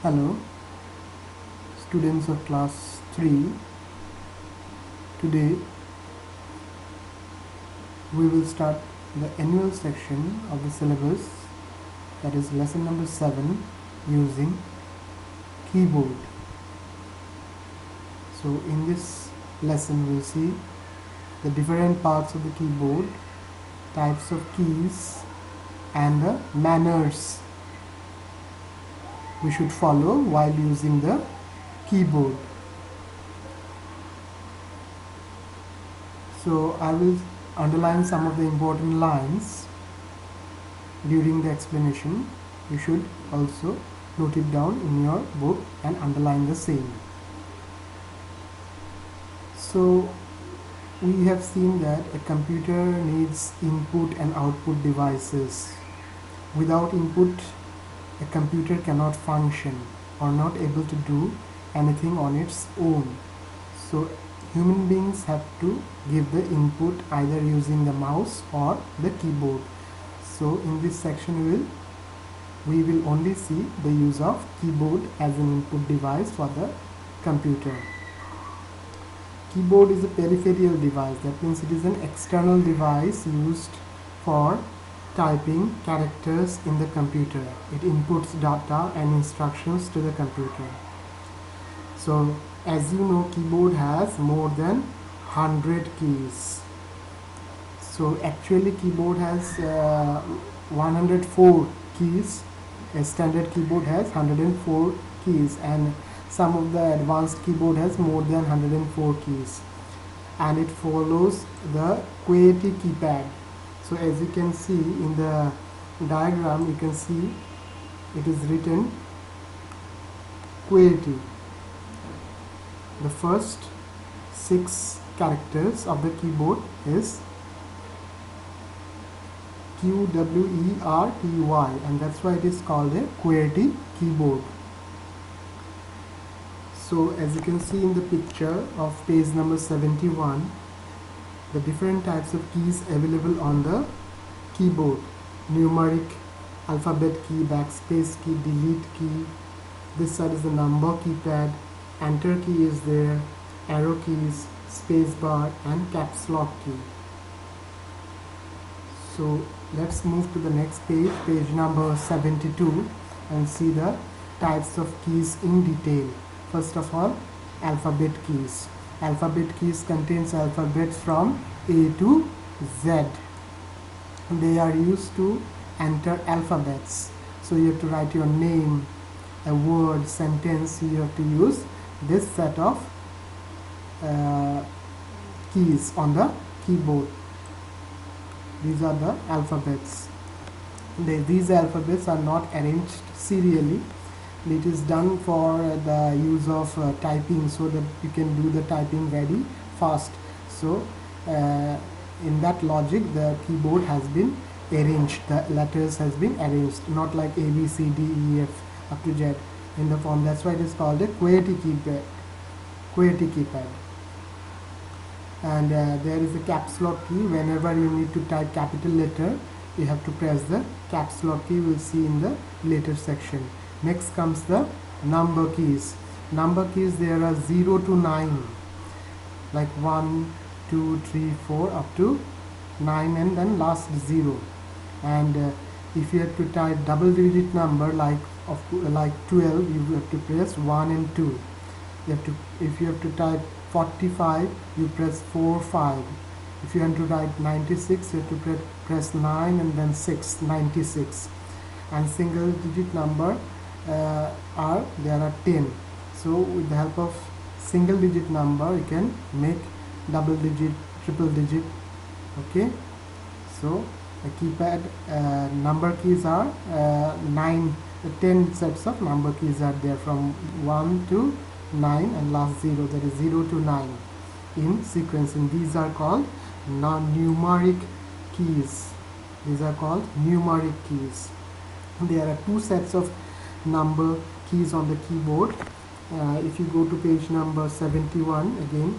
Hello, students of class 3. Today we will start the annual section of the syllabus, that is lesson number 7, using keyboard. So in this lesson we'll see the different parts of the keyboard, types of keys, and the manners we should follow while using the keyboard. So I will underline some of the important lines during the explanation. You should also note it down in your book and underline the same. So we have seen that a computer needs input and output devices. Without input, a computer cannot function or not able to do anything on its own. So human beings have to give the input either using the mouse or the keyboard. So in this section we will only see the use of keyboard as an input device for the computer. Keyboard is a peripheral device, that means it is an external device used for typing characters in the computer. It inputs data and instructions to the computer. So as you know, keyboard has more than 100 keys. So actually keyboard has 104 keys. A standard keyboard has 104 keys, and some of the advanced keyboard has more than 104 keys, and it follows the QWERTY keypad. So as you can see in the diagram, you can see it is written QWERTY. The first 6 characters of the keyboard is QWERTY, and that's why it is called a QWERTY keyboard. So as you can see in the picture of page number 71, the different types of keys available on the keyboard: numeric, alphabet key, backspace key, delete key. This side is the number keypad, enter key is there, arrow keys, space bar, and caps lock key. So let's move to the next page, page number 72, and see the types of keys in detail. First of all, alphabet keys. Alphabet keys contains alphabets from A to Z. They are used to enter alphabets. So you have to write your name, a word, sentence. You have to use this set of keys on the keyboard. These are the alphabets. These alphabets are not arranged serially. It is done for the use of typing, so that you can do the typing very fast. So in that logic, the keyboard has been arranged, the letters has been arranged, not like A, B, C, D, E, F up to Z in the form. That's why it is called a QWERTY keypad. QWERTY keypad. And there is a caps lock key. Whenever you need to type capital letter, you have to press the caps lock key. We'll see in the later section. Next comes the number keys. Number keys, there are 0 to 9, like 1, 2, 3, 4 up to 9, and then last 0. And if you have to type double digit number like 12, you have to press 1 and 2. If you have to type 45, you press 4, 5. If you want to write 96, you have to press 9 and then 6, 96. And single digit number there are 10. So with the help of single digit number, you can make double digit, triple digit. Okay, so a keypad number keys are 10 sets of number keys are there, from 1 to 9 and last 0, that is 0 to 9 in sequencing. These are called numeric keys. These are called numeric keys. There are 2 sets of number keys on the keyboard. If you go to page number 71 again,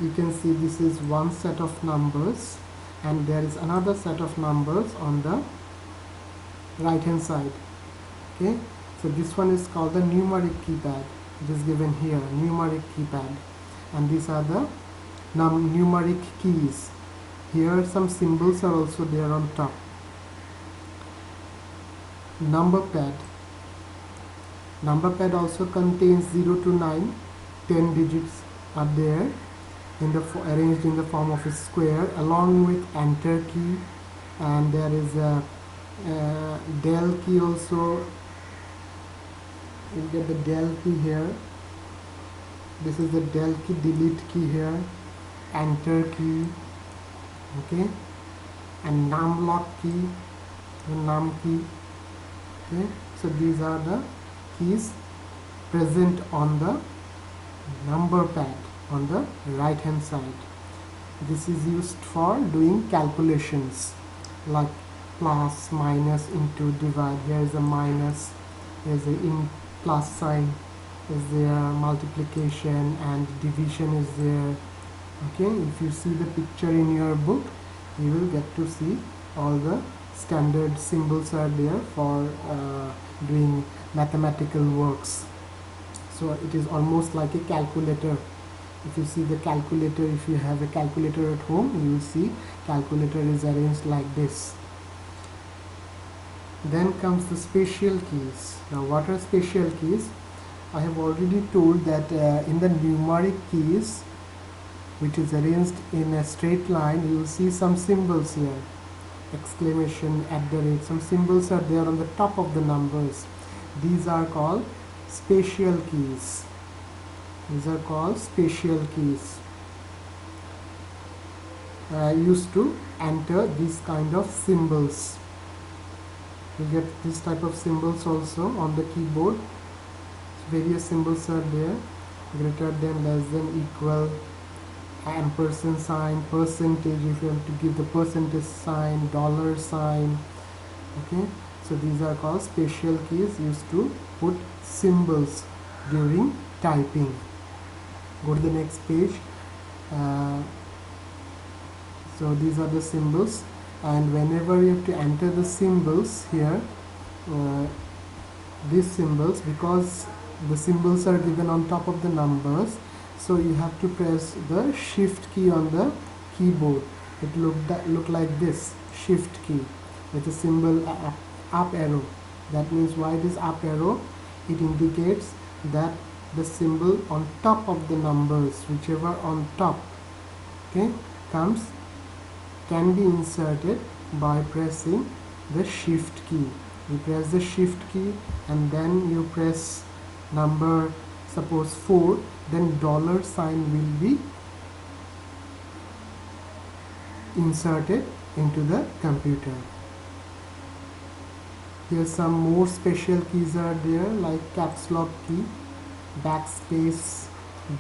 you can see this is one set of numbers, and there is another set of numbers on the right hand side. Okay, So this one is called the numeric keypad. It is given here, numeric keypad, and these are the numeric keys. Here some symbols are also there on top. Number pad. Number pad also contains 0 to 9, 10 digits are there arranged in the form of a square, along with enter key, and there is a del key also. You get the del key here. This is the del key, delete key here, enter key, okay, and numlock key, the num key, okay. So these are the keys present on the number pad on the right hand side. This is used for doing calculations like plus, minus, into, divide. Here is a minus, there is a plus sign is there, multiplication and division is there. Okay, if you see the picture in your book, you will get to see all the standard symbols are there for doing mathematical works. So it is almost like a calculator. If you see the calculator, if you have a calculator at home, you will see calculator is arranged like this. Then comes the spatial keys. Now what are spatial keys? I have already told that in the numeric keys, which is arranged in a straight line, you will see some symbols here, exclamation, @ some symbols are there on the top of the numbers. These are called spatial keys. These are called spatial keys, used to enter these kind of symbols. You get this type of symbols also on the keyboard. Various symbols are there, greater than, less than, equal, ampersand sign, percentage if you have to give the percentage sign, dollar sign. Okay, so these are called spatial keys, used to put symbols during typing. Go to the next page. So these are the symbols, and whenever you have to enter the symbols here, these symbols, because the symbols are given on top of the numbers, so you have to press the shift key on the keyboard. It look like this, shift key with a symbol up arrow. That means why this up arrow? It indicates that the symbol on top of the numbers, whichever on top, okay, comes, can be inserted by pressing the shift key. You press the shift key and then you press number, suppose 4, then dollar sign will be inserted into the computer. Here some more special keys are there, like caps lock key, backspace,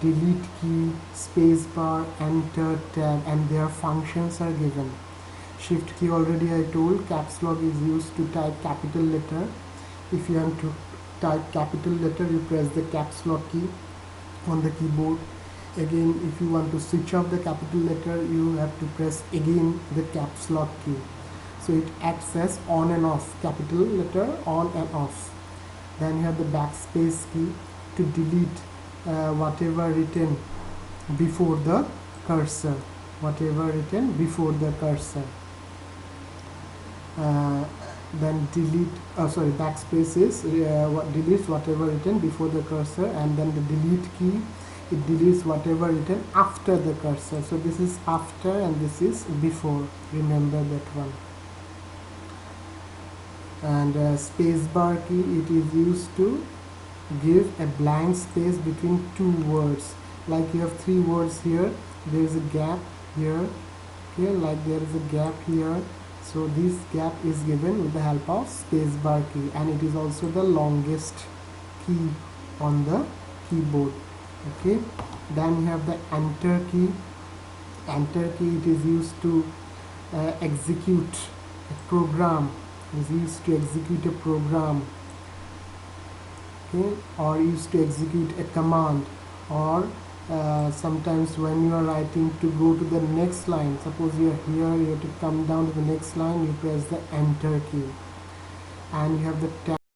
delete key, space bar, enter, tab, and their functions are given. Shift key already I told, caps lock is used to type capital letter. If you want to type capital letter, you press the caps lock key on the keyboard. Again, if you want to switch off the capital letter, you have to press again the caps lock key. So it acts as on and off, capital letter on and off. Then you have the backspace key to delete whatever written before the cursor, then delete, backspace is deletes whatever written before the cursor, and then the delete key, it deletes whatever written after the cursor. So this is after and this is before, remember that one. And space bar key, it is used to give a blank space between two words. Like you have 3 words here, there is a gap here, okay, like there is a gap here. So this gap is given with the help of space bar key, and it is also the longest key on the keyboard. Okay, then you have the enter key. Enter key, it is used to execute a program. It is used to execute a program, okay, or used to execute a command, or sometimes when you are writing to go to the next line, suppose you are here, you have to come down to the next line, you press the enter key. And you have the tab